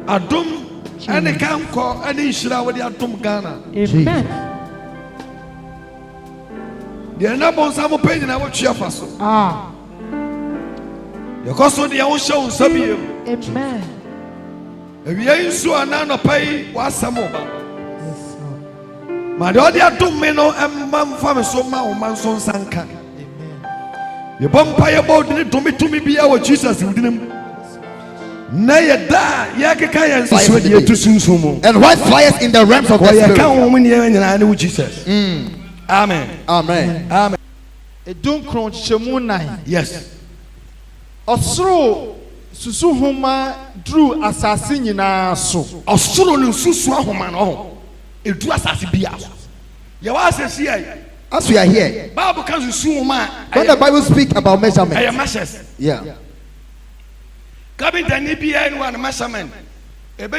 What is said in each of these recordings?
Adum any kanko any shira with the Adum Ghana. Amen. The number some pain in our cheer for so. The cost of the own show Sabi. Amen. If you ain't so an anno pay was some over. My daughter Adum Meno and Mam Farmer so Manson Sanka. The bumpire boat didn't to me be our Jesus with him. And white flyers in the realms of the spirit. Jesus. Amen. Amen. Amen. Yes. Osro susu homa drew asasi nyina so. Osro no susu homa no. E drew asasi bia. Ya wa asasi ai. As we are here, Bible can susu homa. when the Bible speaks about measurement, yeah. There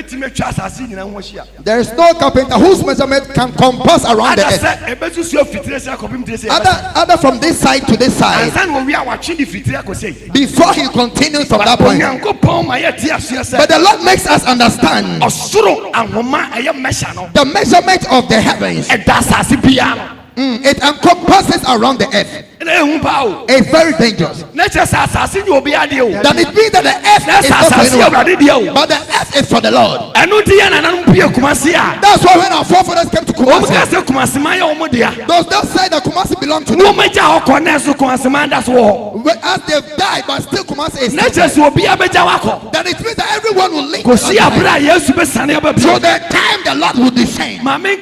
is no carpenter whose measurement can compass around the earth. Other from this side to this side. Before he continues from that point. But the Lord makes us understand the measurement of the heavens. It encompasses around the earth. It's very dangerous. That it means that the earth is not for anyone, but the earth is for the Lord. That's why when our forefathers came to Kumasi, those that said that Kumasi belonged to them, as they've died, but still Kumasi is not there. Then it means that everyone will link so the time the Lord will descend. Let me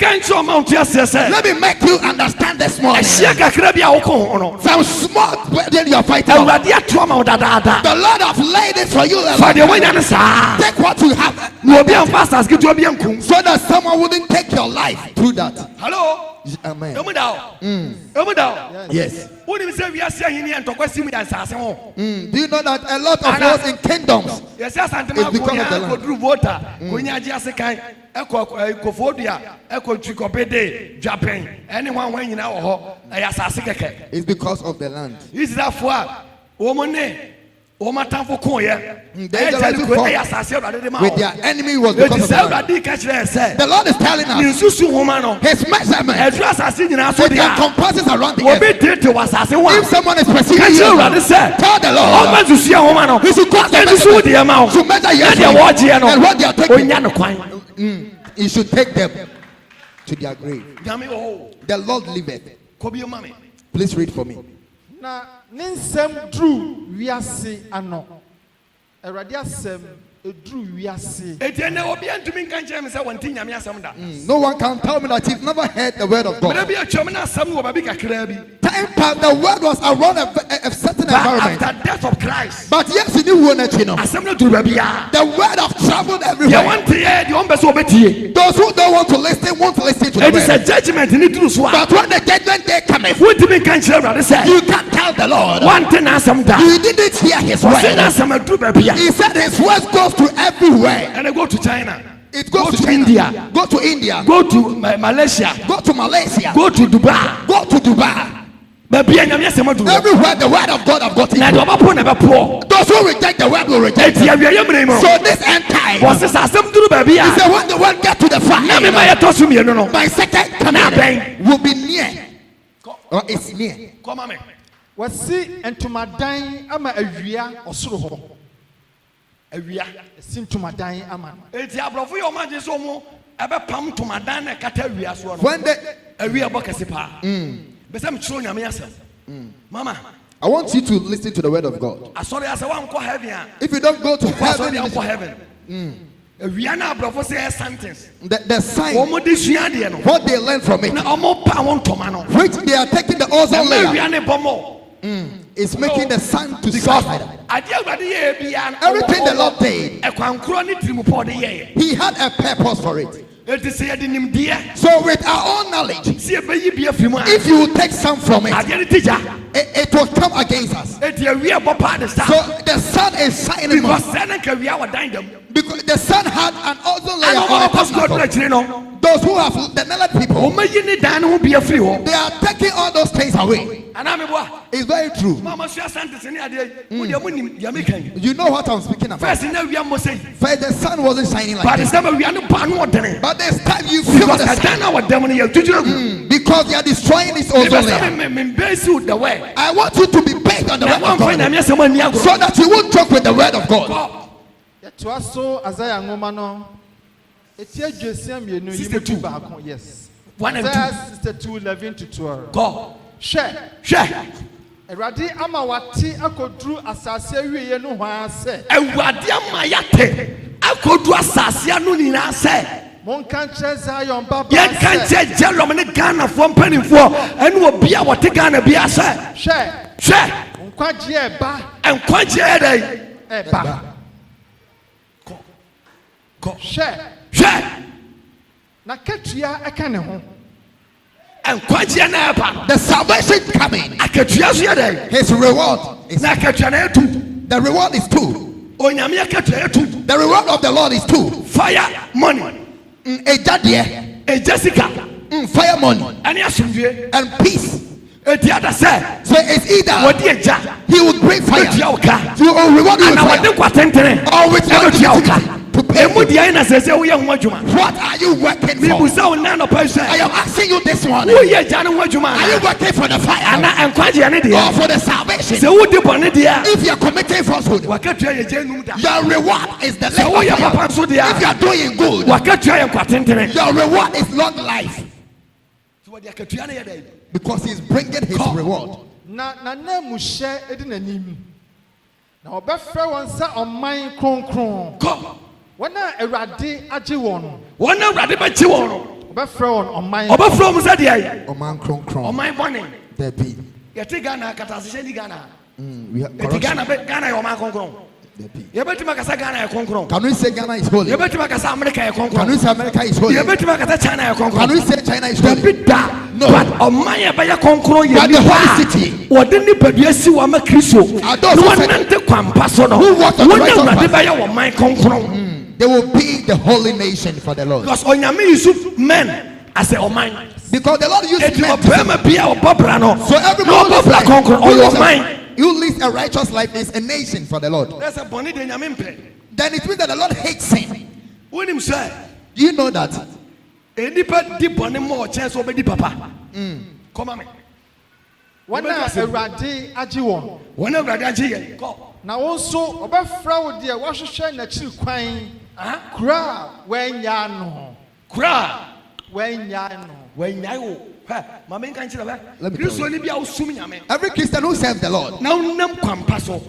make you understand this morning. Some small burden you are fighting on. The Lord have laid it for you. Take what you have, so that someone wouldn't take your life through that. Hello. Amen. Yes. Do you know that a lot of wars in kingdoms is because of the land? It's because of the land. With their enemy was because of the land. The Lord is telling us his measurement it encompasses around the earth. If someone is perceiving you, tell the Lord he should cause the measurement to measure your and what they are taking. He should take them to their grave. The Lord liveth. Please read for me. Na ninsem drew wiase ano. Erade asem edru wiase. No one can tell me that he's never heard the word of God. Time passed, the word was around a certain environment. After death of Christ, but yes, he knew the word have traveled everywhere. Those who don't want to listen won't listen to the word. It is a judgment. But when the judgment day cometh, you can't tell the Lord. You didn't hear his word. He said his word goes to everywhere. And I go to China. It goes to India. Go to India. Go to Malaysia. Go to Malaysia. Go to Dubai. Go to Dubai. everywhere the word of God have got it. Those who reject the word will reject it. So this end time, he said when the word get to the fire, my second coming will be near. Or it's near. Wasi entumadan ama awia osoro ho. Awia sintumadan ama. Eti abrofo yo ma je so mo ebe pam tumadan na kata awia so no. When the awia bokese pa. Besam chiro nyame asem. Mama, I want you to listen to the word of God. Asori ase wan ko heaven. If you don't go to heaven, you go heaven. Awia na abrofo say sentence. The sign, what they learn from it, which they are taking the ozone layer, is making the sun to shine. Everything the Lord did, he had a purpose for it. So with our own knowledge, if you take some from it, it will come against us. So the sun is shining because the sun had an ozone layer on it. Those who have the knowledge people, they are taking all those things away. It's very true. You know what I'm speaking about. First the sun wasn't shining like this. But this time you feel the sun. Because they are destroying this ozone layer. I want you to be based on the word of God, so that you won't joke with the word of God. Isaiah ngoma no etia dwesia mienu yimu baako yes 1 and 2 62:11 to 12 go share Erade ama wate akoduru asase awiye no hwa se Erade ama yate akoduru asase anu nyina se monka nche Zion baba ye kan che Jerome ne Ghana fo mpanimfo ene obi a wote Ghana bia se share nkwaje eba nkwaje eba share na ketua eka ne ho nkwaje na eba the salvation coming, aketua so ye his reward is na aketua na etu the reward is two. Onyame aketua etu The reward of the Lord is two. Fire money Jessica fire money and peace. So it's either he would bring fire to reward you with fire, or with electricity to pay you. What are you working for? I am asking you this morning. Are you working for the fire or for the salvation? If you are committing falsehood, your reward is the lake of fire. If you are doing good, your reward is long life. Because he's bringing his reward. Na nemu she edinanim. Na obefre won sa oman kronkron. Wana Erade age won. Wana Erade ba chi won. Obefre won oman. Obefre mu sa dia. Oman kronkron. Oman bone. There be. Yete Ghana katase di Ghana. We have Ghana oman kronkron. Can we say Ghana is holy? Can we say America is holy? Can we say China is holy? No. But the holy city are those who walk on the right path. They will be the holy nation for the Lord. Because men as a man. Because the Lord used men. So everybody you live a righteous life is a nation for the Lord. Then it means that the Lord hates sin. Do you know that? Come on. When Erade age won. When Erade age now also obefra wo de wa hwehwe na chiri kwan kura wanya no Let me tell you. Every Christian who serves the Lord,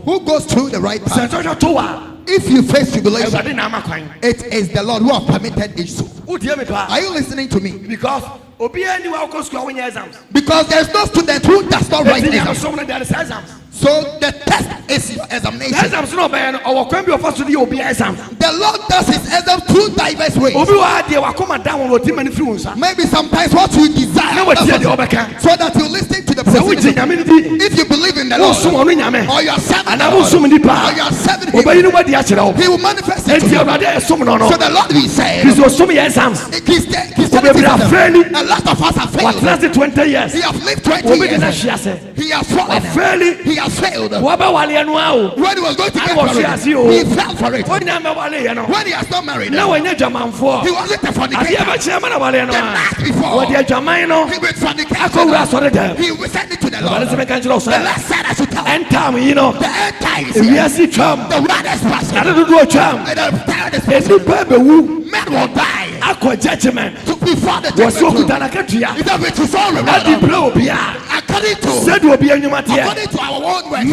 who goes through the right path, if you face tribulation, it is the Lord who has permitted it so. Are you listening to me? Because there's no student who does not write exams. So the test is your examination. The Lord does his exam through diverse ways. Maybe sometimes what you desire, so that you listen to the prophet. If you believe in the Lord, or you are serving the Lord, or you are serving him, he will manifest it to you. So the Lord will say, a lot of us have failed. He has lived 20 years. He has fallen. He has failed. When he was going to get married, he fell for it. When he has not married, he wasn't a fornicator. The night before, he was fornicating. He will send it to the Lord. The Lord said I should tell him. The end time is here. The word is passing. And the time is passing. Men will die. Before the judgment. It is all according to our own words.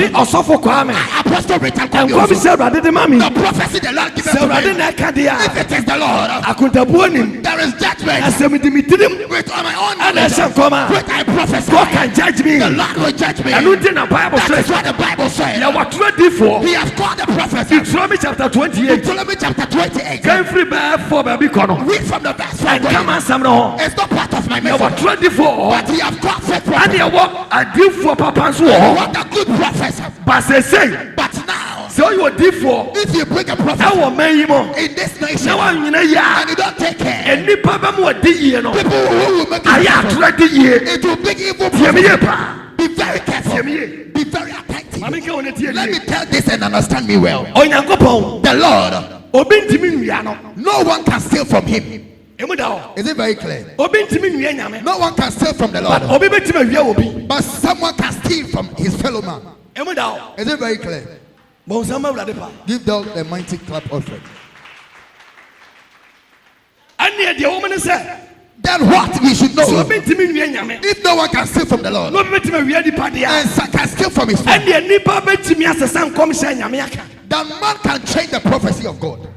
Apostle Richard the prophecy the Lord gives to me. If it is the Lord, there is judgment. With my own knowledge, with I prophesy, God can judge me. The Lord will judge me. That is what the Bible says. He has called the prophet. Deuteronomy chapter 28. Read from the verse. It's not part of my message. But he has called for prophet. What a good prophet. But now, if you bring a prophet in this nation and you don't take care, people who will make it will bring evil prophet. Be very careful. Be very attentive. Let me tell this and understand me well. The Lord, no one can steal from him. Is it very clear? No one can steal from the Lord, but someone can steal from his fellow man. Is it very clear? Give the mighty clap offering. Then what we should know, if no one can steal from the Lord and can steal from his fellow, then man can change the prophecy of God.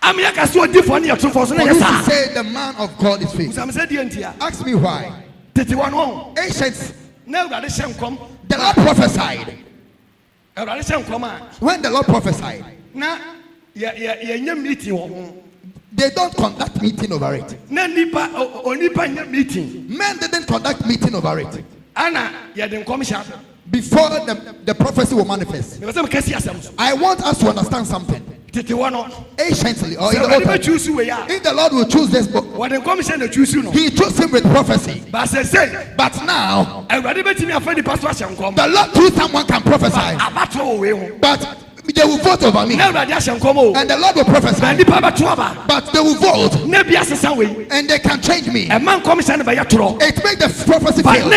For you to say the man of God is fake. Ask me why. Ancients, the Lord prophesied. When the Lord prophesied, they don't conduct meeting over it. Men didn't conduct meeting over it. Before the prophecy will manifest, I want us to understand something. Anciently, or if the Lord will choose this book, he chose him with prophecy. But now, the Lord through someone can prophesy. But they will vote over me, and the Lord will prophesy, but they will vote, and they can change me. It makes the prophecy fail,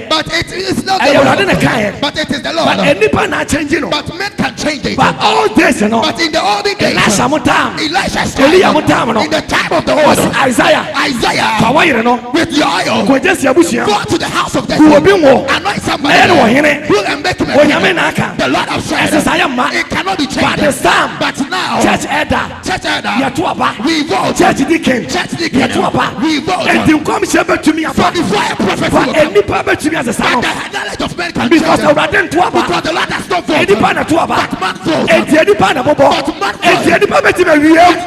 but it is not the Lord, but it is the Lord. But men can change it. But in the olden days, Elisha's time, in the time of the oil, Isaiah with the oil, go to the house of the king, anoint somebody, and make him the Lord of Israel. It cannot be changed. But now, church elder, we vote. Church deacon, we vote. And you come to me for the fire prophet. But the knowledge of men can because the Lord has not voted. But man votes. But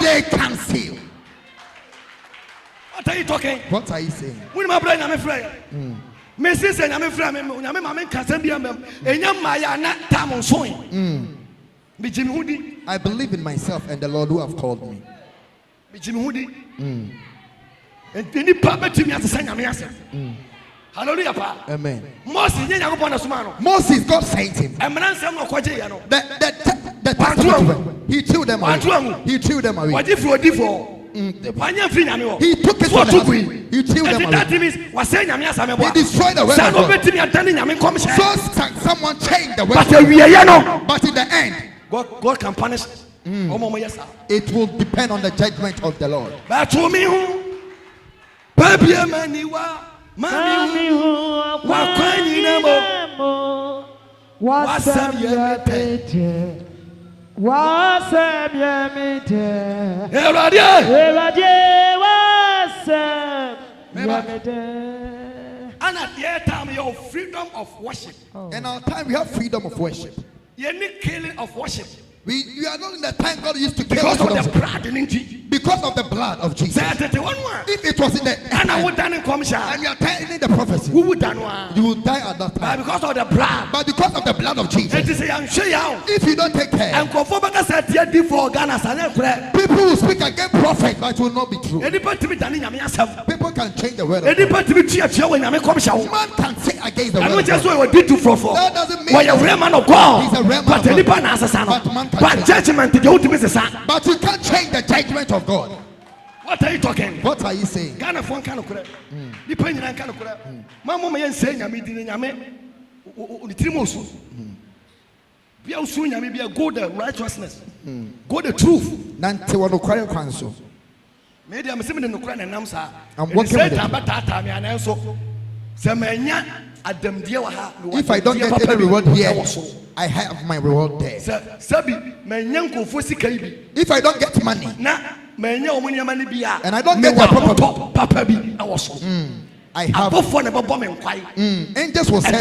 they can see. What are you talking? What are you saying? I believe in myself and the Lord who have called me. Hallelujah. Amen. Moses, God sent him. The he threw them away. He threw them away. He took it from the house. He threw them away. He destroyed the word of God. So someone changed the word of God. But in the end, God can punish. It will depend on the judgment of the Lord. And at your time, you have freedom of worship. In our time, we have freedom of worship. You need killing of worship. We are not in the time God used to kill because of the blood in Jesus. Because of the blood of Jesus. If it was in the and you are telling the prophecy, you would die at that time. Because of the blood. But because of the blood of Jesus. If you don't take care, people will speak against prophets, but it will not be true. People can change the word of God. Man can say against the word of God. That doesn't mean he's a man of God. But man but judgment, but you can't change the judgment of God. What are you talking? What are you saying? Ghana phone kind of correct. Depending on kind of correct. Mama may say, I mean, the Trimosu. Be a soon, I may be a good righteousness. Go the truth. Nante wano kware kwanso. Maybe I'm sitting in the Ukraine and Namsa. I'm working with it. If I don't get any reward here, I have my reward there. If I don't get money, and I don't get the property, I have. Angels will say.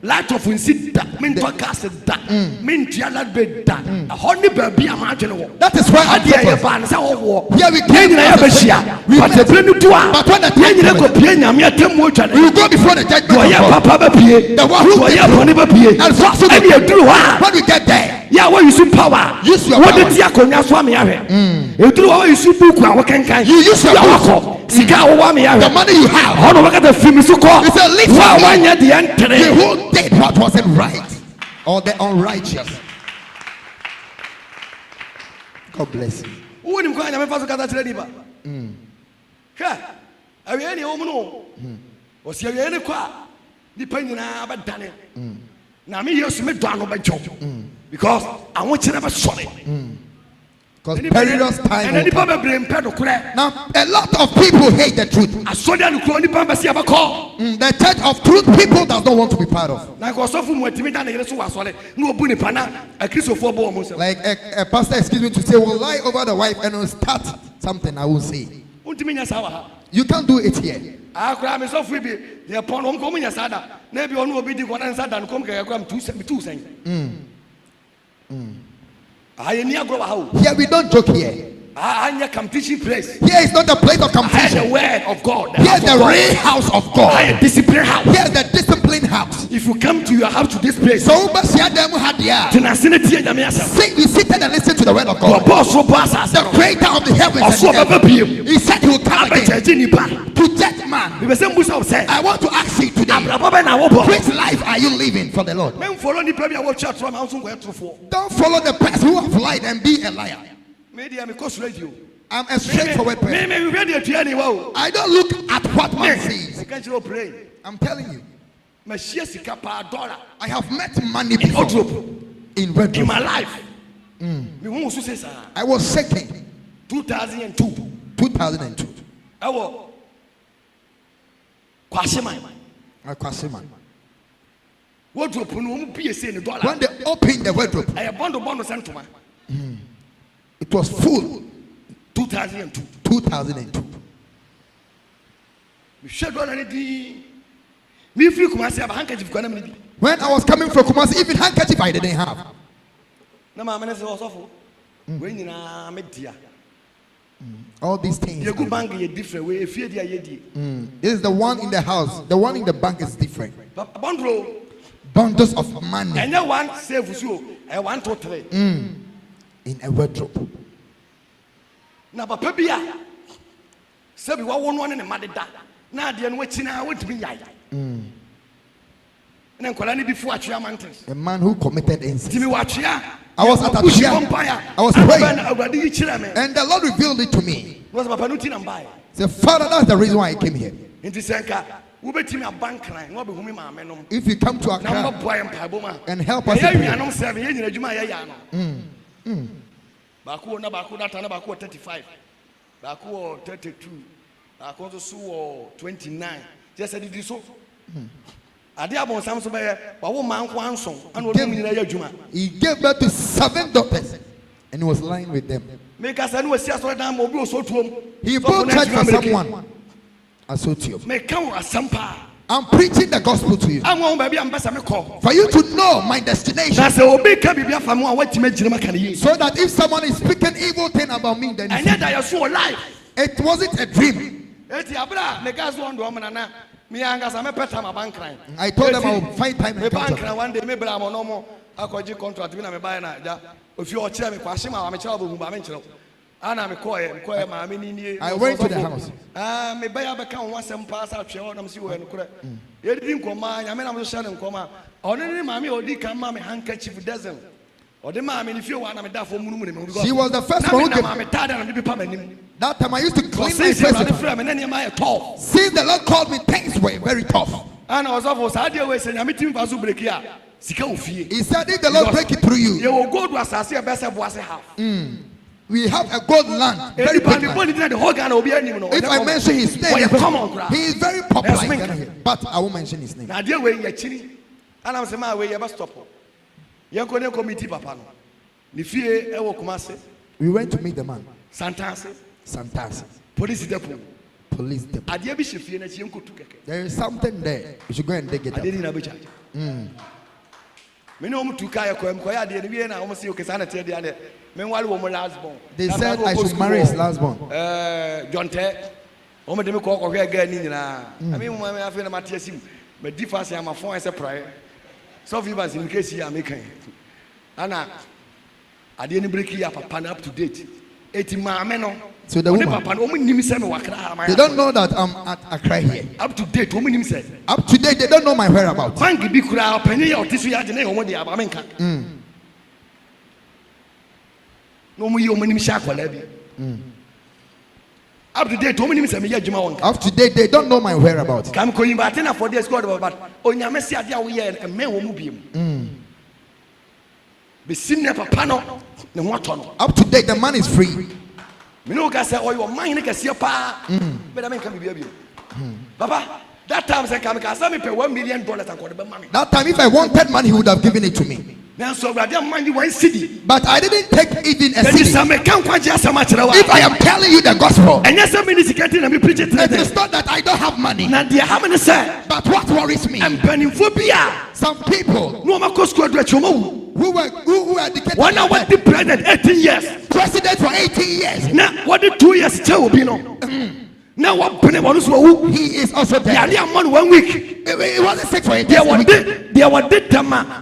Light of insida, minto gas da, mintiala bed da, a honey baby imaginable. That is why I dare ban so here we came in Asia, but the brand to but when the Piana go Piana, me a temocha, you go before the judgment. Papa Pie, the one who are Pie, and so you do when we get there. Yeah, what you see power, use your what the Tiakonia Swami have. You do all you see book, what can you use your alcohol? The money you have, how do I get the film so called? It's a little one at the end today. Who did what wasn't right or the unrighteous? God bless you. Who would go and have a gather to the are you any woman? Was you any qua? Depending on about Danny. Now, me used to make Donald by job because I want you to never solid. Because perilous time. And now, a lot of people hate the truth. The church of truth people does not want to be part of. Like a pastor, excuse me, to say, will lie over the wife and will start something, I will say. You can't do it here. Here we don't joke here. Competition place. Here is not the place of competition. The word of God. Here is the real house of God. Discipline house. Here is the discipline house. If you come to your house to this place, so we seated and listen to the word of God. The creator of the heavens and earth. He said he will come again to judge man. I want to ask you today, which life are you living for the Lord? Don't follow the person who have lied and be a liar. I'm a straightforward person. I don't look at what man says. I'm telling you. I have met money before in my life. I was second. 2002. 2002. I was Kwasiman. Wardrobe when they opened the wardrobe, I bond sent to it was full. 2002. 2002. When I was coming from Kumasi, even handkerchief I didn't have. All these things. This is the one in the house. The one in the bank is different. Bundles of money. And that one save you. I want to trade. In a wardrobe. Now, Papa Bia said, we want in a mother. Now, the unwitching I would be. And then Colani before Chia Mountains. A man who committed incest. I was at a I was praying. And the Lord revealed it to me. Say, Father, that's the reason why I came here. If you come to Accra and help us Baku na 35. Baku 32. Baku so 29. Just said it so. He gave birth to 7 daughters and he was lying with them. He built church for someone I'm preaching the gospel to you. For you to know my destination. So that if someone is speaking evil thing about me, then it wasn't a dream. I told them I will find time and come to one day, maybe I'm on normal. I went to the house. She was the first one who gave. That time I used to clean my face. Since the Lord called me, things were very tough. He said, if the Lord break it through you, we have a gold land, very big land. If I mention his name, he is very popular, but I won't mention his name. We went to meet the man. Santasi. Police depot. There is something there. We should go and dig it up. They said I should marry his last born. John Ted. I didn't break here up to date. So the woman, they don't know that I'm at Accra here. Up to date, up to date, they don't know my whereabouts. Up to date, up to date, they don't know my whereabouts. Up to date, the man is free. Papa, that time $1 million. That time, if I wanted money, he would have given it to me. But I didn't take even a city. If I am telling you the gospel, it is not that I don't have money. But what worries me, some people who were educated, one hour the president 18 years, president for 18 years. Now what the 2 years now what he is also there. 1 week. It wasn't sick for it. There was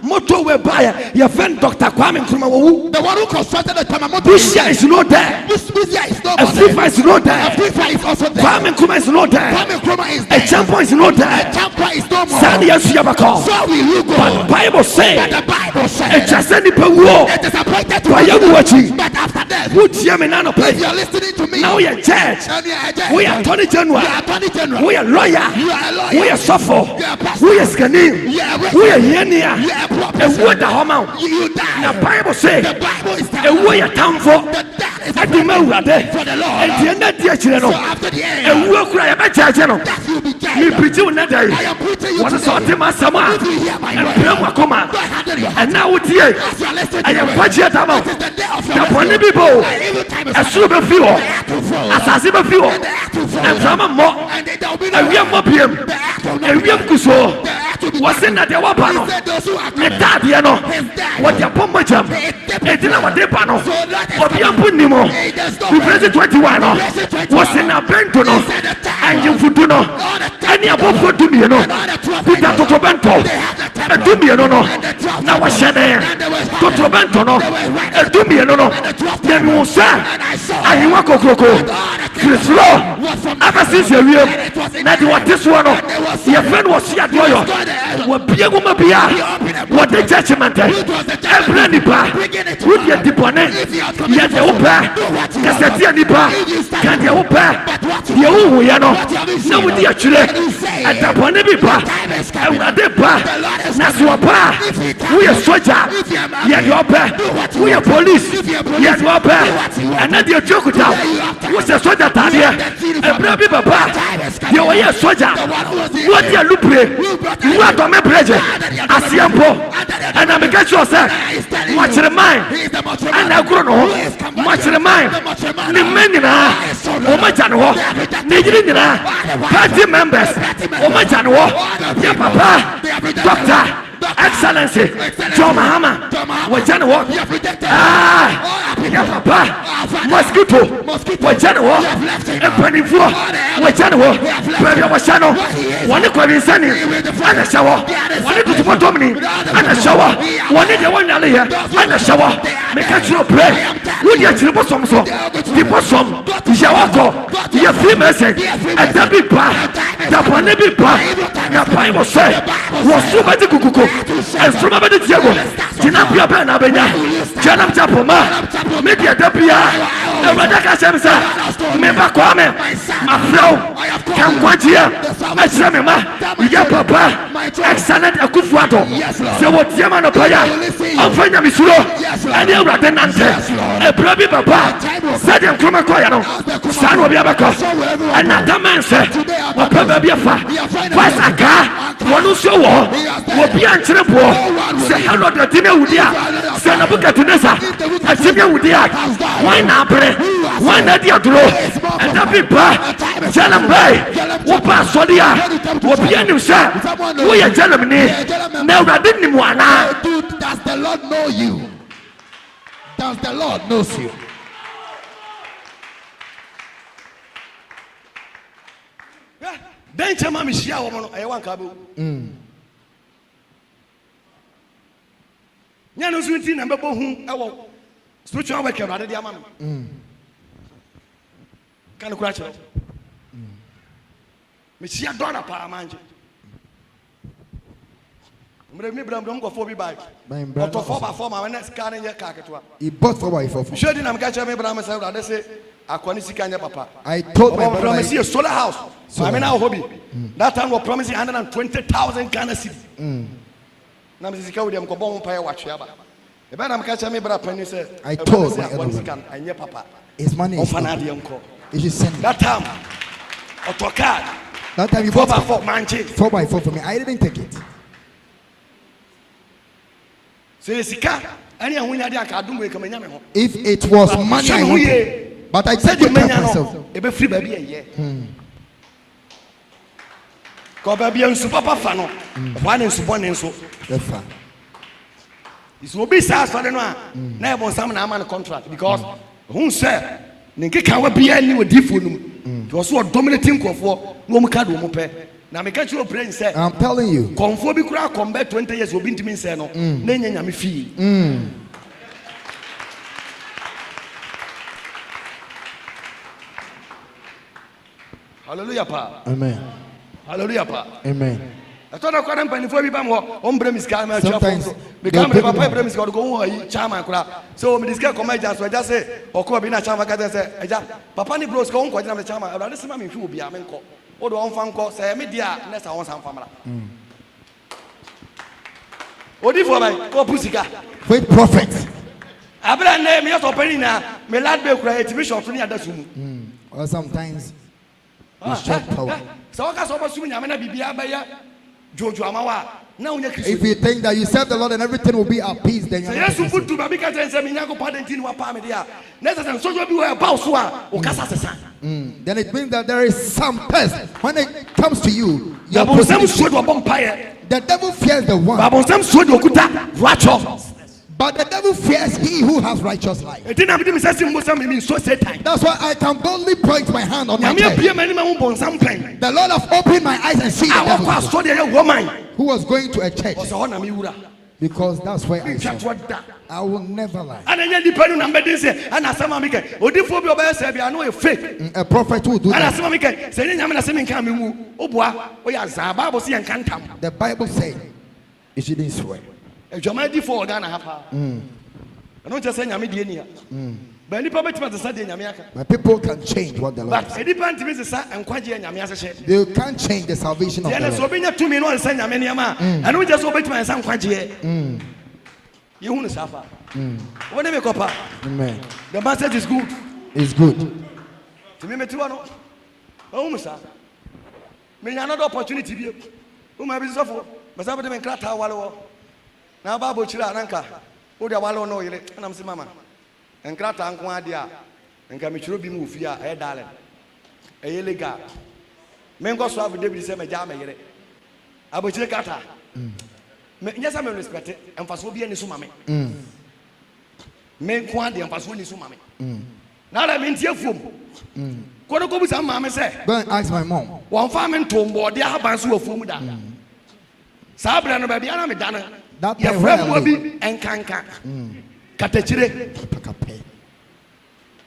motor where buyer your friend Dr. Kwame Nkrumah, the one who constructed the Tamamoto. Busia is not there. Busia is not there. FIFA is not there. FIFA is also there. Kwame Nkrumah is not there. Kwame Nkrumah is there. A champion is not there. A champion is no more. So will you go? But the Bible says. But the Bible says. It just send people war. It is appointed to but after that, if you are listening to me, now we are judge. We are Attorney General. We are lawyer. We are suffer. We are scanning. We are Yenia. And what the Homa? The Bible says. And we are time for. I do know that. For the Lord. And the end of the channel. And we will cry about channel. You preach you another day. What is all the Masama? And Pema Coma. And now it's here. I am budget about the funny people. A super fuel. As a super fuel. And from a more. And we are more PM. And we are Kuso. What's in that? The Wapano. The Tadiano. What your Pomba jump. They didn't have a depano. What you put Nemo. We present 21. What's in a Bentono. And you put no. And you put to me, you know. With that Totobento. And to me, you know. Now I said, Totobento, no. And to me, you know. Then you say, I want Coco. Chris Law. Ever since you real. That what this one. Your friend was here. What be a woman be what the judgment every nipa would get the bonnet yet the open Cassatia nipa can the open the Oyano now with the actually at the bonnet nipa and at the bar Naswapa we are soldier yet your bear we are police yet your bear and not your joke was a soldier here and baby papa you are a soldier what you look what on my pleasure Asiampo and I'm a catch yourself watch the mind and I grow no much mastermind, the men Omachano, Nijina, party members, Omachano, your papa, Doctor, Excellency, John Mahama, Wajano, your papa, Mosquito, Wajano, and Penny Floor, Wajano, Penny Washano, one of Quavisani, and a shower, one of the Potomini, and a shower, one of the one here, and a shower, make a true play. Would you actually put some so? The bosom, Jawako, your free message, and the big bar, the Panabi bar, the Bible said, was so much Kuku, and so much Jago, Tinapia Banabena, Janam Chapoma, Media Dapia, the Radaka Samsa, Member Kwame, Afro, Kamquatia, Machamema, Yapapa, excellent Akufuato, so what Yamano Paya, Alfanya Misuro, and the Radenante, a Brabi Papa, said him from a Koyano, San Wabiabako, another man said, what Papa Biafa, Pasaka, Wanuso, what Bianchi war, say hello to Tina Udia, Sanabuka Tunesa, and Tina Udia, why not pray, why not Diadro, and the people, Jalambai, Wapa Sodia, Wapianu, sir, we are Jalamini, now I didn't want to. Does the Lord know you? Does the Lord knows you? Then Chama Mishia woman, I want Kabu. Yanos within and Babo whom I will spiritual worker rather than Mamma. Can you crash it? Mishia Donna Paramanje. Me bram don't go for me bike. But for my former next car in your carcatua. He bought for my for. Sure didn't catch me bram myself. They say Aquanisicania papa. I told my brother promise you a solar house. So I'm in our hobby. That time we're promising 120,000 Ghana cedis. Now Mrs. William Cobon Pay watch Yaba. The man I'm catching me brother Penny said, I told my brother and your papa. His money is uncle. It is sent that time. Autocar. That time you bought 4x4 for me. I didn't take it. If it was money I wanted, but I said you myself. Free baby a year. Baby and super fano. One is one and so. It will be sad for the one. Never on some man contract because who said Ninka can be any with different. It was so dominating for no Mukadu. Now, me catch your brain say. I'm telling you. Conform crowd come back 20 years will be to me say no. Nenya me feel. Hallelujah, pa. Amen. Hallelujah, pa. Amen. I thought I couldn't pay for me. Sometimes become a papa premise got to go charm crowd. So me this guy come just so I just say or could be not charm. I say Papa ni bros go on quite the charm. I rather see me feel be a man call. Or the one fan call say media next I want some family. What if I go pussycat? Wait, prophet. I better name me out opening now. Me lad be create vision for me at the soon. Or sometimes you short power. So I can so much soon. I'm gonna be by Jojo Amawa. Now if you think that you serve the Lord and everything will be at peace, then you're yes, you put to Babika and say, Minako Padentin wa Pamedia. Necessary, so you be a Bausua or Casasa. Then it means that there is some test. When it comes to you, you're the devil fears the one. But the devil fears he who has righteous life. That's why I can boldly point my hand on my chest. The Lord has opened my eyes and seen the devil who was going to a church. Because that's where I saw. I will never lie. A prophet will do that. The Bible says you shouldn't swear. I don't just say my people can change what the Lord says. They can't change the salvation of the Lord. Amen. The message is good. It's good. To me, another opportunity. Now, Babu Chila Nanka, who the Wallo no, and I'm saying, Mamma. Enkrata nko ade a nka me chiro bi mu ofie a e dalen e legal me nko so ave David say me ja me yere abochire kata me nyesa me respect emfaso bi ani so mame me nko ade emfaso ni so mame na la me ntie fuom kono ko bu sa mame say go and ask my mom won fa me ntombo de aban so afuom da sabra no ba bia na me dana ya fra bi enkanka katachire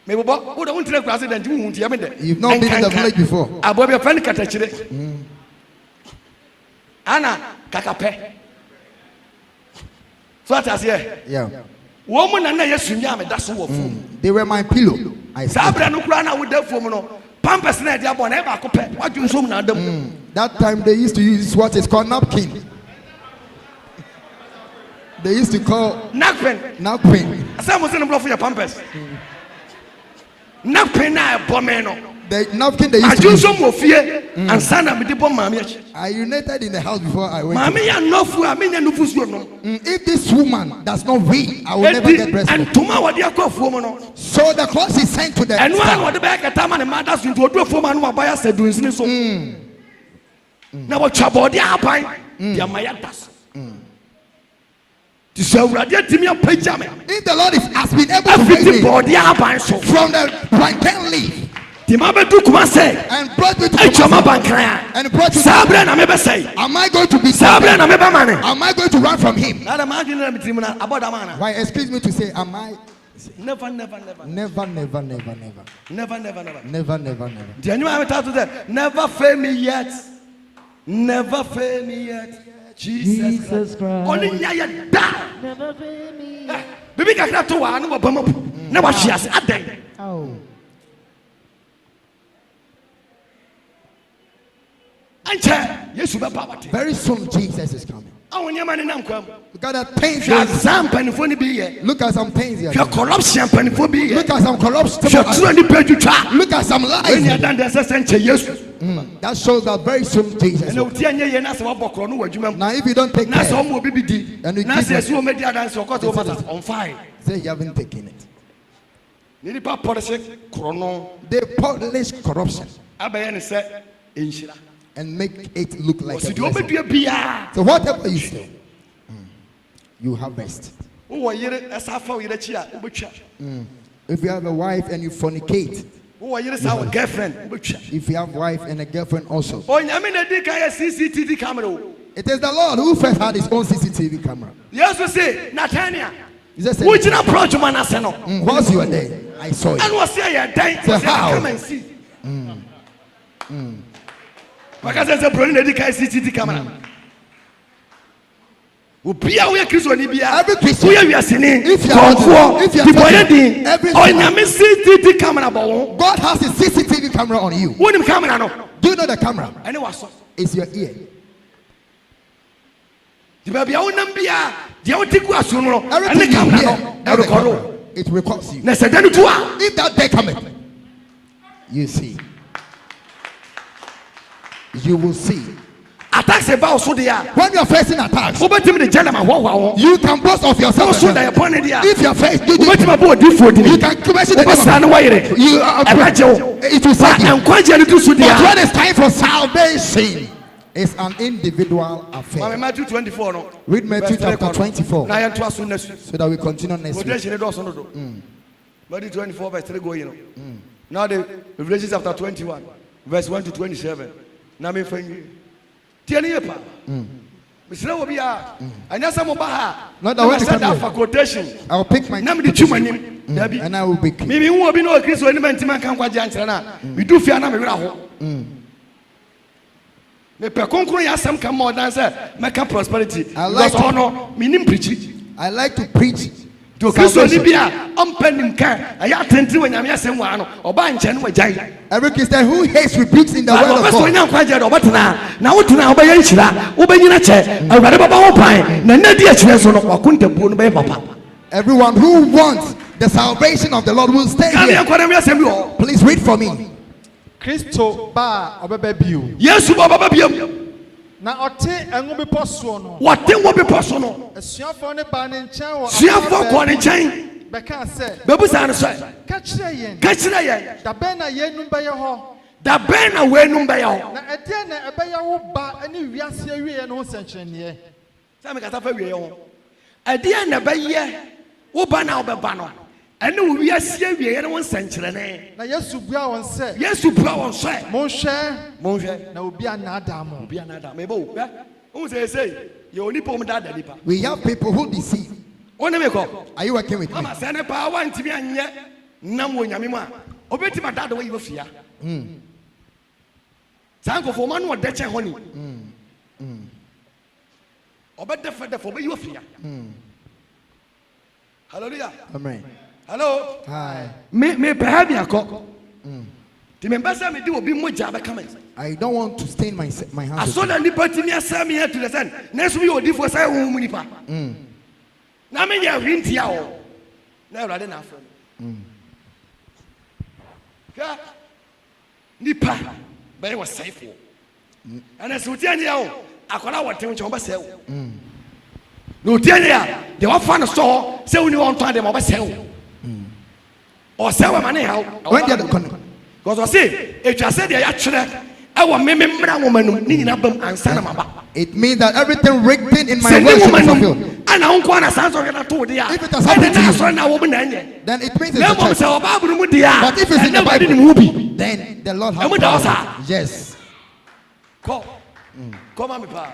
me bobo wo da won tire kwa accident hu hunti ya me de you've not been in the village before abo be fan katachire ana kakape so at here yeah wo mu na na yesu nya me da so wo fo they were my pillow I sabra no kura na wo da fo mu no pampers na dia bo na e ba ko pe wadun so mu na adam that time they used to use what is called napkin. They used to call napkin. Some was in the blood for your pampers. Napkin na bomeno. The napkin they used to use. And son of the bomb. I urinated in the house before I went. If this woman does not win, I will never get breastfed. So the clothes is sent to the and one would back a time and the mothers into a woman who buy us a doing so. Now what chabody are buying? The Mayatas. If the Lord has been able to bring me from the plantain leaf and brought me to and brought you am I going to be am I going to run from him? Why, excuse me to say, am I? Never. Never. Never fail me yet. Never fail me yet. Jesus Christ. Only nyaya da. Never fail me. Bibi kakra to wa no bama pu. Na wa hia se adan. Oh. Anche Yesu be power. Very soon Jesus is coming. Awon nyama ne nam kwam. Look at things. Look at some things here. Your corruption panifo bi here. Look at some corruption. Look at some lies. When you done the sense Yesu. That shows that very soon Jesus. Now if you don't take care, and you on fire. Say you haven't taken it. They polish corruption and make it look like a blessing. So whatever you say, you harvest. If you have a wife and you fornicate, if you have a wife and a girlfriend also, it is the Lord who first had his own CCTV camera. Yes, we say Nathaniel. Which approach whilst you were there, I saw it. And was here, so how? Come and see. Because there's a brilliant CCTV camera. Every Christian, if God has a CCTV camera on you. Do you know the camera? It's your ear. Everything you hear, it records you. If that day cometh, you see. You will see. Attacks about so they are. When you are facing attacks, you can boast of yourself. If you are facing, you can question the it will say. But when it's time for salvation, it's an individual affair. Matthew 24. No? Read Matthew chapter 24. So that we continue next week. Matthew 24 verse 3 going. Now the Revelation chapter 21 verse 1 to 27. Now me find you. Not the way to come for quotation. I'll pick my name and I will pick. Maybe who will be no Christ when man can go Jantrana. We do fear na me some come more than make up prosperity. I like to honor meaning preaching. I like to preach. To Christian every Christian who hates rebukes in the word of God. Everyone who wants the salvation of the Lord will stay here. Please read for me. Christo ba obebebiu. Yes, na ote enwo bepo so no. What thing will be personal? Esuafo ne ba ne nchen wo. Suafo ko ne nchen. bɛka sɛ bɛbusa no sɛ ka kyerɛ yɛn ka kyerɛ yɛn da bɛn na yɛnum bɛyɛ hɔ da bɛn na wɛnum bɛyɛ hɔ na ɛdeɛ na ɛbɛyɛ wo ba ne wiase awieɛ no ho nsɛnkyerɛnneɛ sɛ mekasa fa wieɛ ho ɛdeɛ na ɛbɛyɛ wo ba na wobɛba no ɛne wo wiase awieɛ no ho nsɛnkyerɛnne na yesu bua wɔn sɛ yesu bua wɔn sɛ monhwɛ na obi anaadaa mo obi anaadaa mo ɛbɛ wo wohu sɛ ɛsei yɛ onipa om daadaa nipa we have people who deceive. wo ne me kɔ Are you working with me? mama sɛ ne paa woantimi anyɛ nam wɔ nyame mu a obɛtumi adaada wayi wafia saa nkɔfoɔ ma no ɔdɛ kyɛn hɔ ni ɔbɛdɛ fɛdɛfɛ ɔbɛyi wafia hallelujah Amen. hello Hi. me pɛ ha bi akɔ nti mempɛ sɛ mede obi mogya bɛka me I don't want to stain my hands. asɔ na nnipa tumi asɛ me to the sɛn na so yɛ odifoɔ sɛ wohu mu nipa na menyɛ hwe ntia wɔ na awurade na afrɛ me hwɛ nipa bɛyɛ wɔ sɛefoɔ ɛnɛ sɛ wotia nyɛ wo akɔla wɔte wo nkyɛ wɔbɛsɛe wo na wotia nyɛ a deɛ wɔfa no sɔ hɔ sɛ woni wɔntɔn deɛ ma wɔbɛsɛe wo ɔsɛe wɔ ma ne haw When they are the corner. because ɔse ɛtwa sɛ deɛ yɛatwerɛ ɛwɔ meme mmara nwoma nom ne nyina bam ansa na maba It means that everything written in my sɛ ne word should nwoma be nom fulfilled. ana wo nkɔ na saa nsɔhwɛ no to wo deɛ a If it has happened ɛne to na you, asɔre na wɔ mu na ɛnyɛ Then it means na it's mmom the sɛ church. ɔbaa boro mu deɛ a But if it's in the ɛnɛ wade ne Bible, mu bi Then the Lord has Emu da power. osa. Yes. kɔ kɔma me paa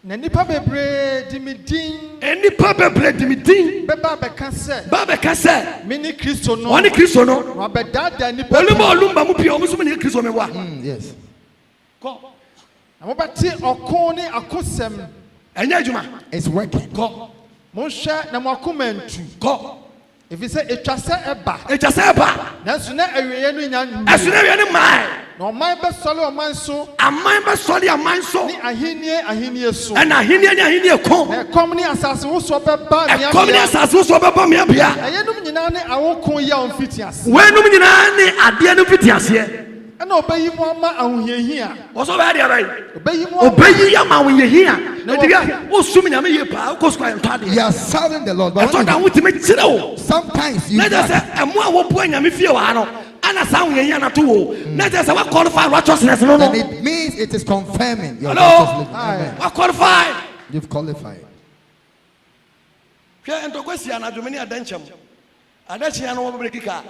na nnipa bebree di me din nnipa bebree di me din bɛba bɛka sɛ ba bɛka sɛ mene kristo no ɔne kristo no na ɔbɛdaadaa nnipa ɔluma ɔlumba mu pii ɔmo so mu ne kristo me boa Yes. kɔ na mobɛte ɔko ne akosɛm ɛnyɛ adwuma It's working. kɔ monhwɛ na mo akoma ntu kɔ ɛfiri sɛ ɛtwa sɛ ɛba ɛtwa sɛ ɛba nanso na awieɛ no nya ɛso na awie ne mmae na ɔman bɛsɔre ɔman so aman bɛsɔre aman so ne ahennie so ɛna ahenneɛ ne ahenneɛ ko na ɛkɔm ne asase wosoɔ bɛba ɛkɔm ne asase wo so ɔbɛbɔ meabea ɛyɛnom nyinaa ne awoko yi a ɔmfiti ase weinom nyinaa ne adeɛ no mfiti aseɛ ɛna ɔbɛyi mu ama ahohiahia wɔ so ɔbɛyɛ deɛ bɛyɛ ɔbɛyi mu ama ɔbɛyi ama wo yɛhia ɛdi bia wosum nyame yie paa wokɔ sukɔ yɛ ntɔ You adeɛ are serving the Lord. But ɛtɔ da when wotumi kyerɛ wo you, sometimes you na kyerɛ sɛ ɛmo a wɔboa nyame fie wɔ ha no ana saa wo yɛhia no to wo na kyerɛ sɛ woakɔlify righteousness no no then it means it is confirming your Hello? righteous living. Amen. woakɔlify You've qualified. hwɛ ntɔkwa si anadwome ne adankyɛm adakyea no wɔbɛbrɛ kika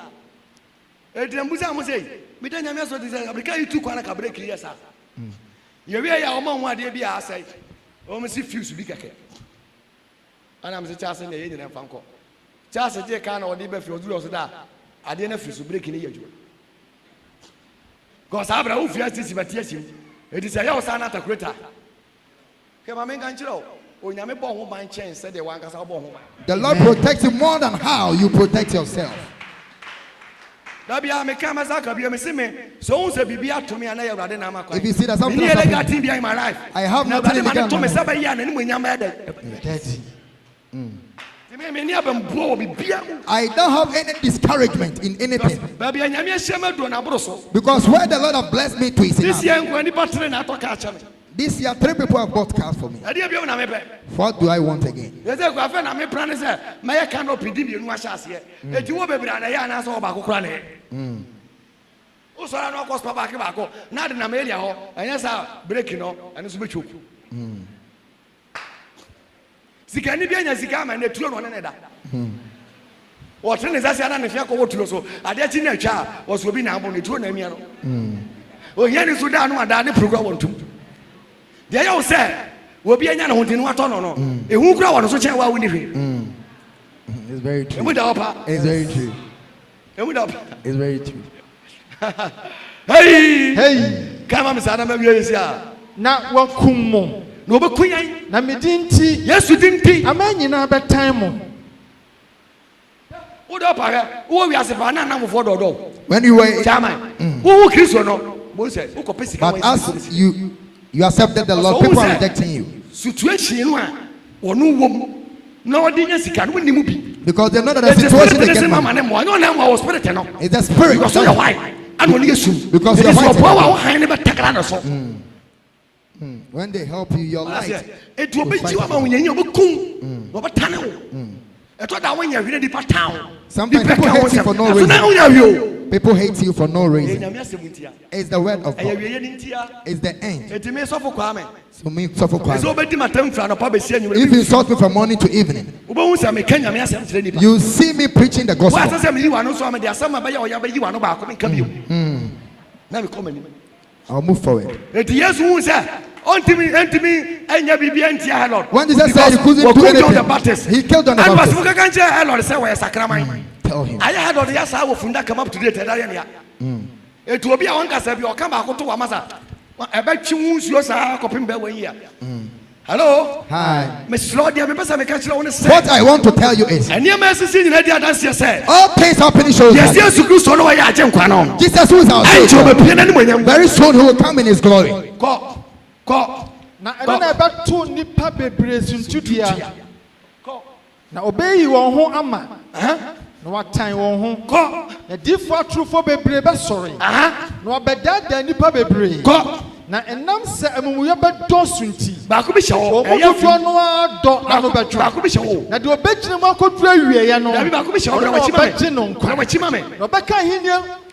ɛdinambusa mo sɛ meda nyame asɔ te sɛ abrika yi tu kwana ka breki yɛ saa yɛwie yɛ a ɔma ho adeɛ bi a asɛe ɔm si fuse bi kɛkɛ ana m sɛ kyɛ ase ne ɛyɛ nyina mfa nkɔ kyɛ ase gye ka na ɔde bɛfiri ɔduru ɔso da a adeɛ no afiri so breki ne yɛ adwuma kɔ saa brɛ wofiri asisi bɛte asim ɛti sɛ ɛyɛ wo saa no atakureta hwɛ ma menka nkyerɛ wo onyame bɔ ho ban kyɛn sɛdeɛ wankasa wobɔ ho ban The Lord protects you more than how you protect yourself. dabi a meka masa ka bia me se me so wo se bibia to me ana ya awurade na makwa If you see that something me has illegal happened, thing behind my life I have na nothing awurade ma ne illegal to me in my sɛ bɛyɛ a n'anim anyam ɛdɛ Dirty. me ni abɛmboa wɔ bibia mu I don't have any discouragement in anything. baabi a nyame ahyɛ ma duro n'aboro so Because where the Lord has blessed me to is this enough. year nkwa nipa tere na atɔ ka akyɛ me This year, 3 people have bought cars for me. ɛdeɛ bia na mepɛ What do I want again? yɛsɛ kɔ afɛ na me pra ne sɛ mɛyɛ canopy di mienu ahyɛ aseɛ eti wo bebree ana yɛ ana sɛ ɔbaako kora ne wo sɔrɔ na ɔkɔ spa baako na de na ma area hɔ ɛnyɛ saa breki no ɛno nso bɛtwa oku sikani bi anya sika ama ne tuo no ne da wɔtene ne sase ana ne fia kɔ wɔtulo so adeɛ kyi na atwa a wɔso obi na abɔ ne tuo na amia no ohia ne so da no ada ne program wɔ ntom deɛ yɛ wo sɛ obi anya ne ho ntini watɔ no no ehu kura wɔ no so kyɛn wa wo ni hwee It's very true. emu da ɔpa It's very true. emu da ɔpa It's very true. hey kama mi saa na ma wie si a na wakum mo na obɛku yan na me din nti yesu di nti ama nyinaa bɛtan mo wo dɔ pa hɛ wo wi ase pa na anamfoɔ dɔdɔ When you were, chairman wo kristo no mo sɛ wo kɔ pɛ sika but as you accepted the Lord, people are rejecting you situation no a ɔno wom na ɔde nya sika no wo nimu bi because they know that the the situation spirit they ne se get mama money. ne mo ɔno na mo wɔ spirit no It's the spirit. because ɔyɛ white ana ɔne yɛ sum Because it you're is white. your power wo han ne bɛtakra ne so When they help you, your light. etu obɛgyi wa ma wo nyanya obɛkum na ɔbɛtane wo Sometimes people hate you for no reason. People hate you for no reason. It's the word of God. It's the end. So me suffer if you insult me from morning to evening, you see me preaching the gospel. I'll move forward. When Jesus said he couldn't do anything, he killed John the Baptist. Tell him. Hello. Hi. What I want to tell you is, all things happening shows that Jesus, who is our Savior, very soon he will come in his glory. Na ɛbɛto nipa bebree suntudia na obeyi wɔn ho ama na watan wɔn ho na difo atrofo bebree bɛsɔre na wabɛdaadaa nipa bebree na ɛnam sɛ amumuyɛ bɛdɔ sunti baako bi hyɛ hɔ ɛyɛ fi no adɔ ano bɛtwa baako bi hyɛ hɔ na deɛ ɔbɛgyina mu akɔduru awieɛ no baako bi hyɛ hɔ na ɔbɛgye no nkwa na ɔbɛka ahenni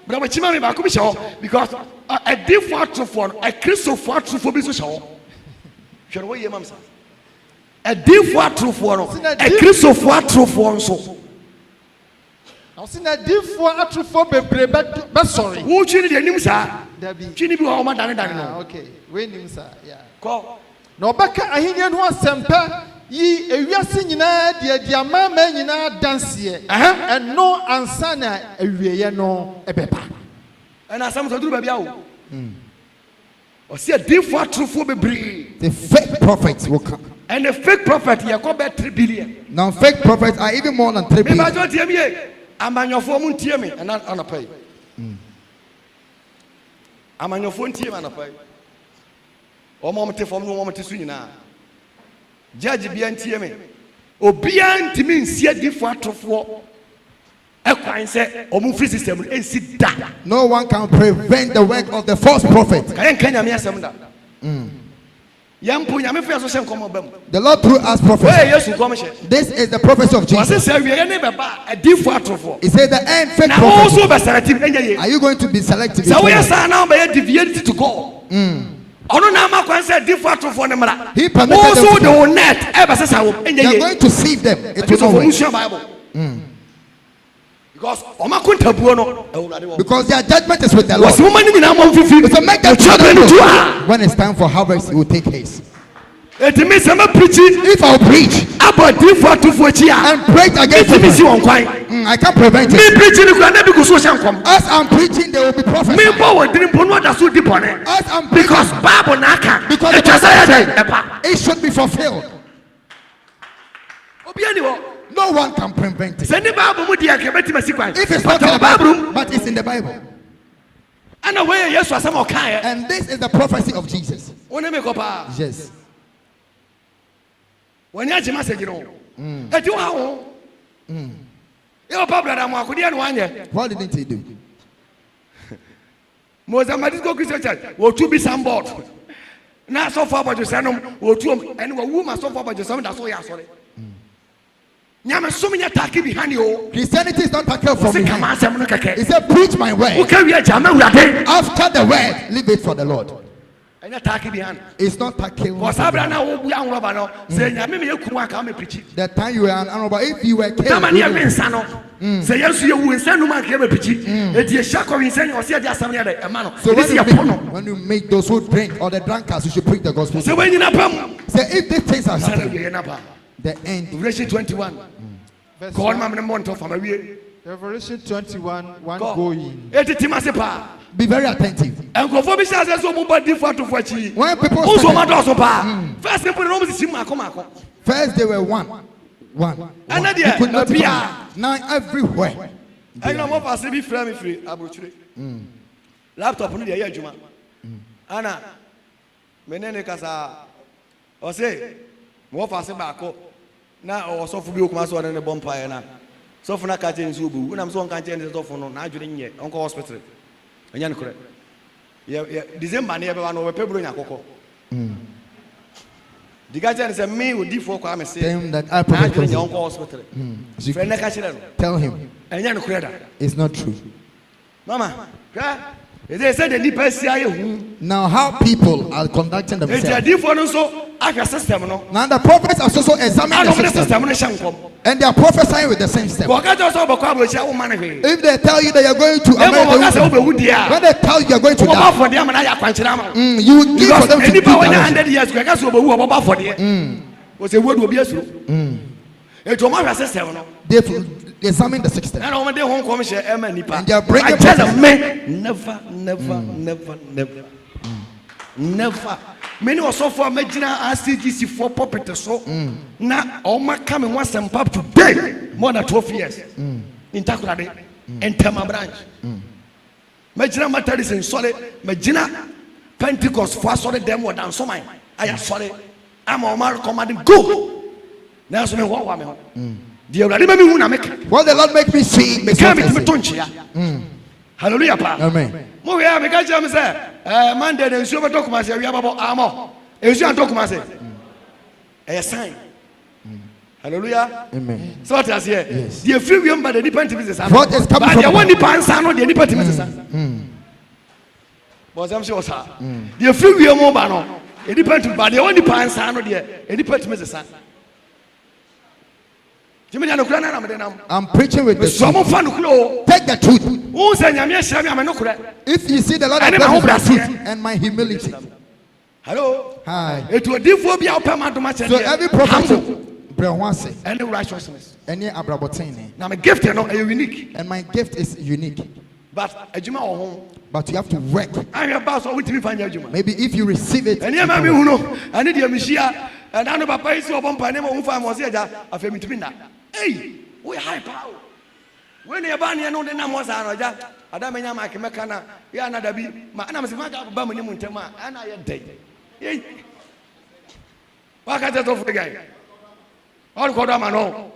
Brabachima baako bi hyɛ hɔ because a difo atrofo no a kristofo atrofo bi so hyɛ hɔ. A difo atrofo no a kristofo atrofo nso na ɔsi na difo atrofo bebree bɛsɔre wo twi ne deɛ nim saa twi ne bi wɔ ɔma dane no okay we nim saa kɔ na ɔbɛka ahenni no asɛmpa yi ewiase nyinaa deɛ amama nyinaa danseɛ ɛno ansa na awieɛ no ɛbɛba ɛna asɛm sɛ duru baabi awo the fake prophets will come. And the fake prophet, you call back 3 billion. Now, fake prophets are even more than 3 billion. I'm on your phone, tear me, and not on a pay. I'm on your phone, tear me, and a pay. Or moment to form no moment to swing now. Judge beyond tear me. Or beyond to mean, see a different of war. No one can prevent the work of the false prophet. The Lord through us prophets. This is the prophecy of Jesus. He said the end fake prophet. Are you going to be selective? He permitted them. They are going to deceive them. It will not work. Because their judgment is with the Lord. So make them children when it's time for harvest, it will take haste. If I'll preach and preach against it, I can't prevent it. As I'm preaching, there will be prophecy. As I'm preaching, because it should be fulfilled. No one can prevent it. If it's not in the Bible, but it's in the Bible. And this is the prophecy of Jesus. Yes. What didn't he do? Mozambique Christian Church, or to be some board. Now, so far, but you send them, or two, and a woman so far, but you send that's all you're sorry. Christianity is not taken from me. He said, preach my word. After the word, leave it for the Lord. It's not taken. The time you were an honorable, if you were killed, so when you make those who drink or the drunkards, you should preach the gospel. So if these things are happening, the end. Revelation 21. Revelation 21, 1 going. Be very attentive. When people first they were one. You could not now everywhere. Laptop Anna menene kasa ose mo fa se baako na osofo bi okuma so ne bompa na sofo na ka chen so bu na so nka chen ne sofo no na adwene nye onko hospital anya ne kore ye December ne ye be ba no we pebro nya kokko The guy said, "Me would do for Kwame say." Tell him that I prophet. Tell him. It's not true. Mama, they said now how people are conducting themselves. Now the prophets are also examining the system. And they are prophesying with the same system. If they tell you that you're going to America, when they tell you you're going to die, you will give for them to do they've examined the system. And they are bringing never. Many also for Medina RCGC for puppet so now all my coming once and pop today more than 12 years in Takurade and Tema branch. Medina Methodist in solid Medina Pentecost for solid them were down so mine. I am sorry. I'm Omar commanding go. Now so me what woman. What the Lord make me see makes me hallelujah, pa. Amen. Mo ya me ka jam say Monday na nsuo beto kuma say wi ababo amo. Nsuo anto kuma say. A sign. Hallelujah. Amen. So what is here? The free will by the dependent business. What is coming from? The one depends on the dependent business. But I'm sure sir. The free will mo ba no. The dependent but the one depends on the dependent business. I'm preaching with the truth. Take the truth. If you see the Lord has blessed my truth and my humility. Hello. Hi. So every prophet any righteousness. Any abrabotene. Now my gift is unique. And my gift is unique. But you have to work. Maybe if you receive it. And I need your Messiah. And I know Papa is your bumper name of Famosia. Hey, we high power. When you're banning on the Namos Araja, Adamania Makana, Yana Dabi, Manamaka Bamani Muntema, and I am dead. What I just of the guy? All Kodamano.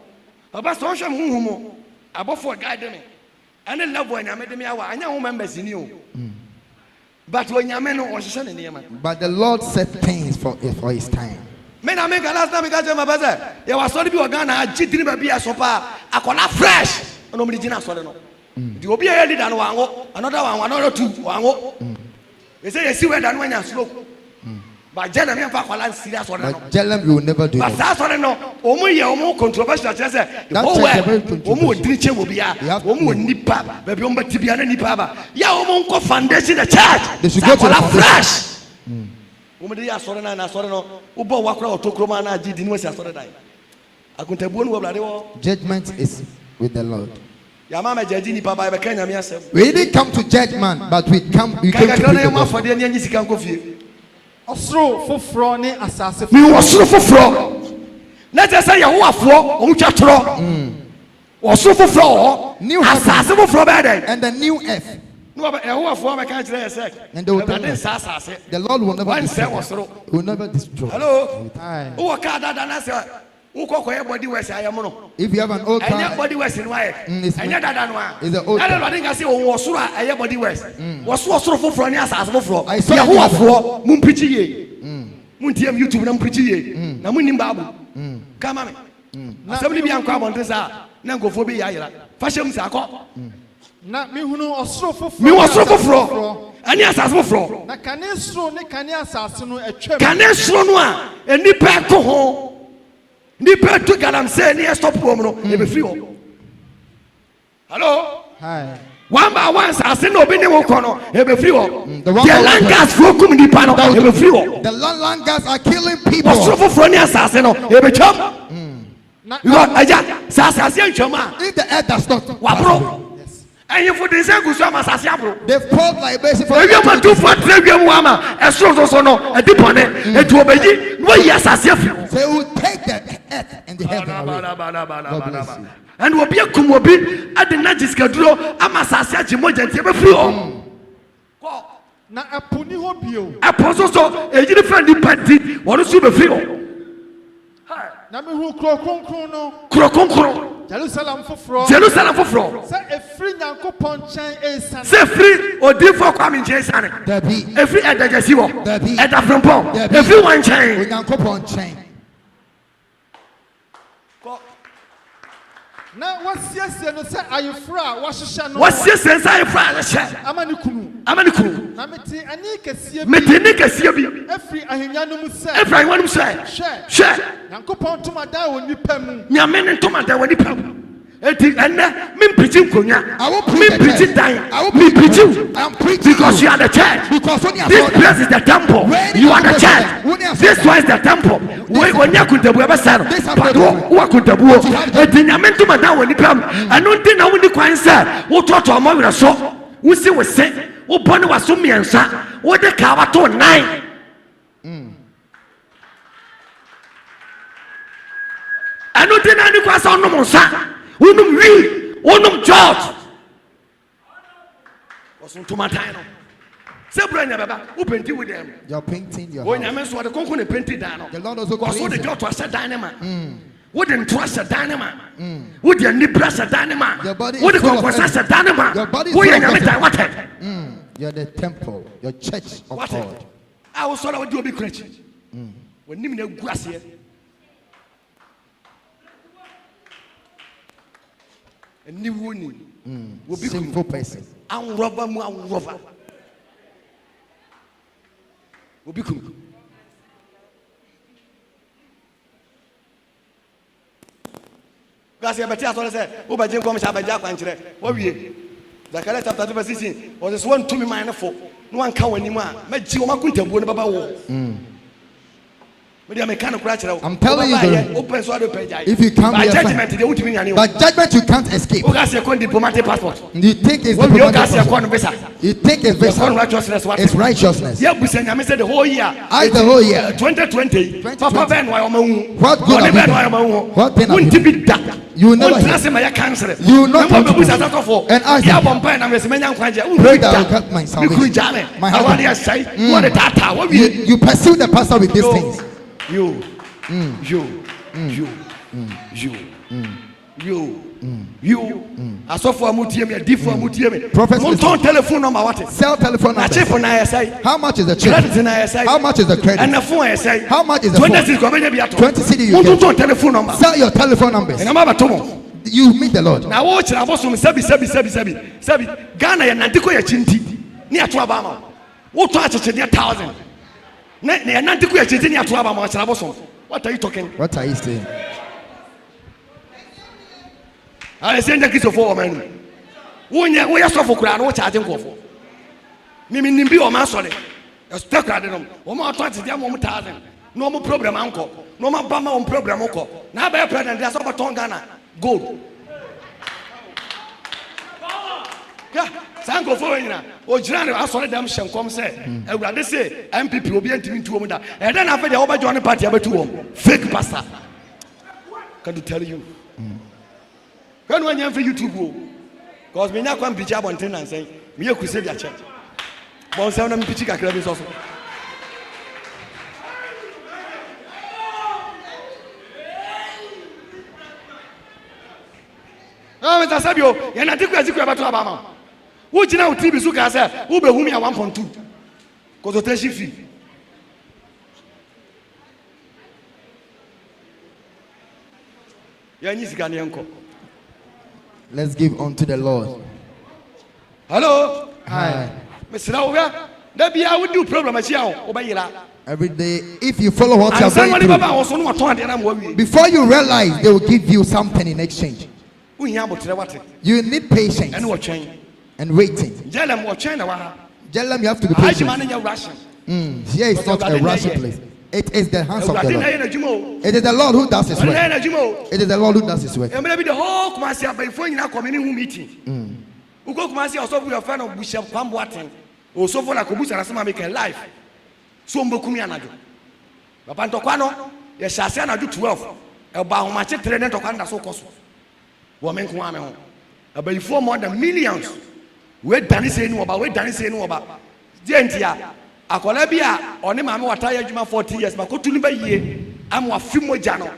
About social Mumu, above for guiding me. And then love when I made me, I know members in you. But when Yameno was sending him. But the Lord set things for his time. Men I make a last time I got my brother. You was sorry to be a gun, I cheated him a sopa. I call that fresh. Nobody did not swallow. You will be early than one, another one, another two. They say, you see where than when you're slow. But Jeremy and Papa serious one. But Jeremy will never do that. But that's what I know. Omo controversial. That's Omo Dritche will be a Omo Nipa, baby Omba Tibiana Nipa. Ya Omo foundation the church. They should go to the fresh. Umudi ya sorena na soreno ubo wakra otokroma na agi dinwe sia soreda akuntabuo no blade wo. Judgment is with the Lord. Ya mama jaji ni papa be kanya me asem. We didn't come to judgment, but we came to the gospel. Osro foforo ni asase. Mi osro foforo. Na je say Yehowa fo o twa tro. Osro foforo new asase foforo be dey. And the new earth. No, Yehowa fo be kan kire yesek. And the Lord will never destroy. Will never destroy. Hello. Hi. Who ka dada na say body west ayam no. If you have an old car, body west in why? Anya dada no a. Is the old. Na Lord say wo soro aye body west. Wo soro foforo ni asase foforo. Yehowa fo mun preach ye. Mun tiem YouTube na mun preach ye. Na mun nim Bible. Come on. Asem bi anko abonte sa na nkofo bi ya yira. Fashem sa akọ. Na mi hunu osoro foforo. Mi osoro foforo. Ani asase foforo. Na kanesro ne kane asase no atwam. Kanesro no a enipa ko ho. Nipa to galam say ni stop home no e be free ho. Hello? Hi. One by one asase no obi ne wo kono e be free ho. The langas fokum nipa no e be free ho. The langas are killing people. Osoro foforo ni asase no e be twam. Because aja asase antwam a. If the earth does not wabro. And you for the same good some they've called like basic for you want to for trade wama so no a deep on it to obey no yes as if they will take the earth and the heaven away. And will be a kumobi at the najis kadro amasase agimoja ntie be free o na apuni ho bio aposo so e jiri friend di party wonu su be free o na me hu kronkron no kronkron Jerusalem foforo. Say free Nyankopon chen esane. Say free odi for kwame chen esane. Dabi. Every edagasi wo. Dabi. Edafrempon. Every one chen. Nyankopon chen. Now what's yes no say ayefra wahyehyɛ no. What's yes and ayefra ahyehyɛ. Amanikunu. Na meti ani kɛseɛ bi. Meti ni kɛseɛ bi. Efri ahenya no mu sɛ. Efri ahenya no mu sɛ. Hwɛ. Nyankopɔn ntoma da wɔ nipa mu. Nyame ne ntoma da wɔ nipa mu. Eti ene me preach nkonya. Me preach dan. Me preach. Because you are the church. This place is the temple. You are the church. This one is the temple. We onya kuntabu abasa no. But wo kuntabu. Eti nyame ntoma da wɔ nipa mu. Eno ndi na wo ni kwan sɛ wo toto ɔmo werɛ so. Wo si wo se. Wo bɔne wa so miɛnsa. Wo de ka wa to 9. Eno ndi na ni kwan sɛ ɔnom nsa. Unum George. Was on tomatino. Sebranya baba, who painted with them. You're painting your house. When so the concrete painted down. The Lord also goes so the God was a dynamo. Wouldn't trust a dynamo. Would your nip press a dynamo? Would the conquest a dynamo? Your body is You're the temple, your church of God. I was sort of do a big creature. When you know grass here. A new warning will be sinful person. And robber will be cool. Because I said, oh, by Jim Gomes, by Jack and Chere, what we the character of the 16 was this one to me minor for no one can anymore. Met you, I couldn't have about war. I'm telling you, if you come by judgment, but judgment you can't escape. You take his you take a vessel. It's righteousness. The whole year. I the whole year. 2020. Papa Ben, what good have you done? What thing have you done? You will never hear. You will not come to me and ask me. Pray that I will cut my salvation. My husband. You pursue the pastor with these things. You. I saw for Mutiemi, a different Mutiemi. Prophet, telephone number. What? Sell telephone number. How much is the check? How much is the credit? And the phone I say. How much is the phone? 20 CD you get. Telephone number. Sell your telephone numbers. And I'm about to. You meet the Lord. Now watch. I was from Sabi. Ghana and Nantiko Yachinti near to Obama. What touch it near 1,000? What are you talking? What are you saying? I send the kids of 4 men. We are so for crown, what charging for? Mimi Nimbi or Masole. A stuck at them. One more 20,000. No more problem, uncle. No more Bama on program, uncle. Now by a president, there's over Tongana. Gold. Yeah. Sanko for you now. O Jan, I saw them shall come say. And what they say, MPP will be entering to women. And then after the over joining party, about 2 fake pastor. Can you tell you? When one young for YouTube, because me now come be job on 10 and say, me a crusade at church. Bon, sound of pitching a club is also. Oh, Mr. Sabio, and I think I think about Obama. What you know, TV Suka said, who be whom you 1.2 consultation fee. Let's give unto the Lord. Hello. Hi. Mr. Lauga, that be I would do problem every day. If you follow what you're going through, before you realize, they will give you something in exchange. You need patience and waiting. Jelam, you have to be patient. Here is not a Russian place. It is the hands of the Lord. It is the Lord who does his work. It is the Lord who does his work. The whole Kumasi before you community meeting. Ugo Kumasi also be a friend of Bishop Pamboaten. Also for a Kubusa Rasama make a life. So Mbokumi anado. Bapantokwano, Yashasana do 12. About much training to Kanda so cost. Woman Kumame home. About before more than millions. We done say no about, we done say no about. Gentia. Akolabia, on him, I'm what I 40 years, but go to the year. I'm a few more jano.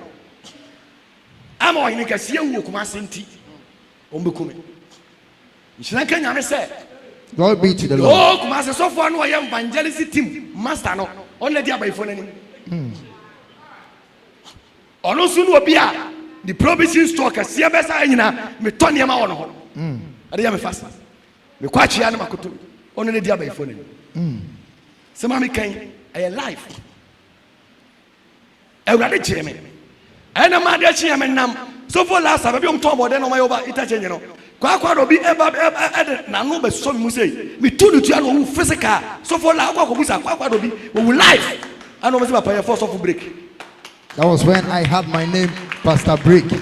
I'm a Nicasia who come Sinti. Umbukumi. Shankan said, God be to the Lord. Oh, Master so far, no, I am evangelist team, Master, no, only there by phone. Or no soon will be a the provision store kasi abesa nyina me toni ma wono ho ade ya me fast me kwachi ya na makoto ono ne dia ba ifo ne se ma me kan e life ewrade kire me ena ma de kire me nam so for last time be to bode no ma yo ba ita chenye no kwa do bi eba na no be so mu say me tu no tua no physical so for la kwa busa kwa do bi we life ano me say papa for so for break. That was when I had my name Pastor Break. So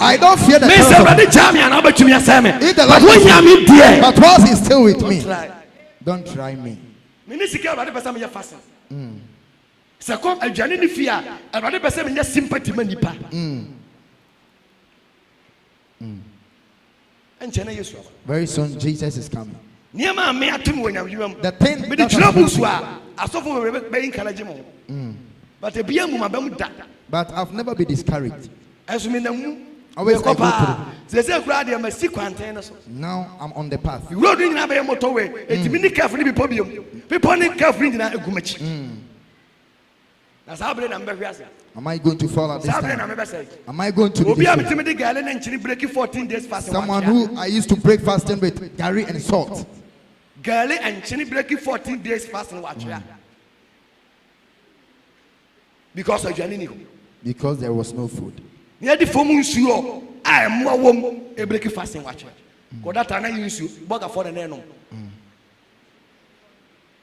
I don't fear the curse. But whilst he's still with me, don't try me. Very soon Jesus is coming. The thing but I've never been discouraged. Always I go through. Now I'm on the path. Am I going to fall at this time? Am I going to be someone who I used to break fasting with Gary and salt? Gary and Chini breaking 14 days fasting watch. Because of Janini. Because there was no food. Near the form sure I am more warm a breaking fasting watcher. For that time I use you, but for the nano.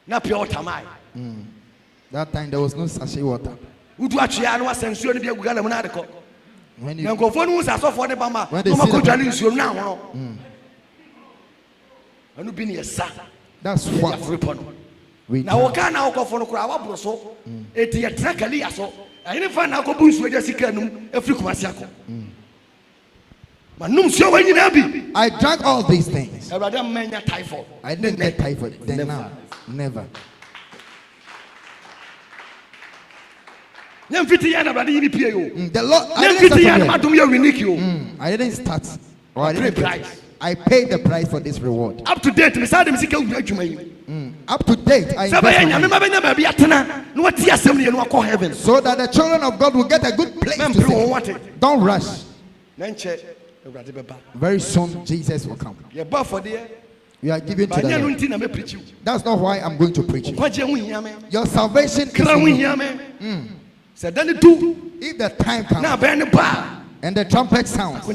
Not pure tamai. That time there was no sachet water. Would watch Yan was censored to be a Galamanatico. When you go for news, I saw for the Bama. When they see you now. And you've been a son. That's what now can now go for a crowd so it is a so I didn't find out boost with Jessica every Kumasiako. I drank all these things. I typhoid. I didn't get typhoid. Then now, never. The Lord, I didn't start. Or I didn't price. I paid the price for this reward. Up to date, beside him, up to date, I so that the children of God will get a good place to sing. Don't rush. Very soon, Jesus will come. We are giving to the Lord. That's not why I'm going to preach you. Your salvation is if the time comes and the trumpet sounds,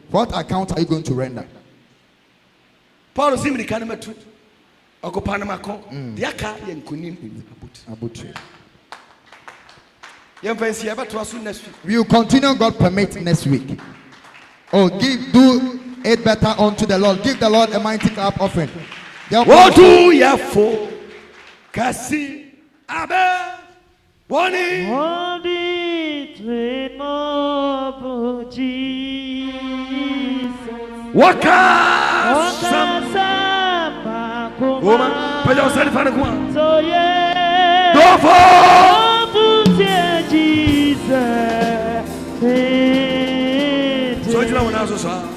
what account are you going to render? Paul is in the Kanamatu. Okopanamako. Diaka Yankunim. Abutri. We will continue, God permit, next week. Oh, do it better unto the Lord. Give the Lord a mighty clap offering. What do you for? Kasi Abe Wani Waka Woman, put yourself on the ground. So yeah, go for Jesus. So you know what I was saying?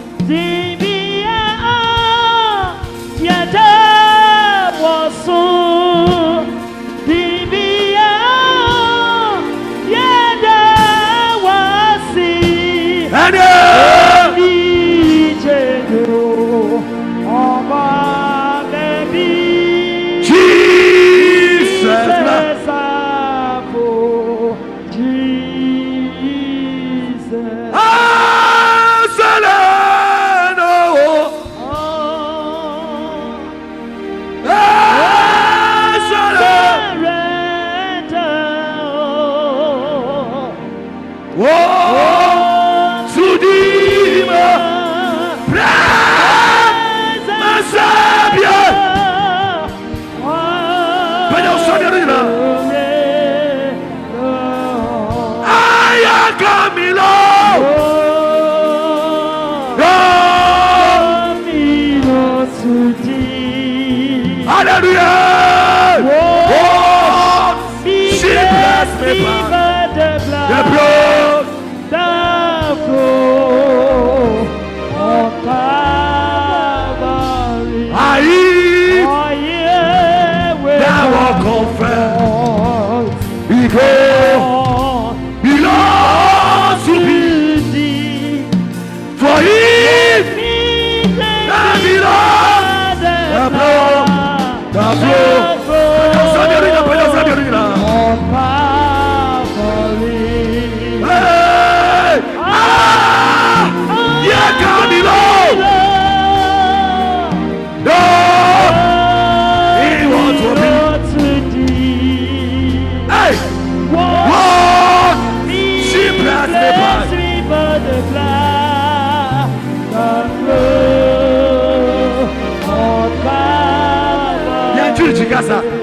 Casa.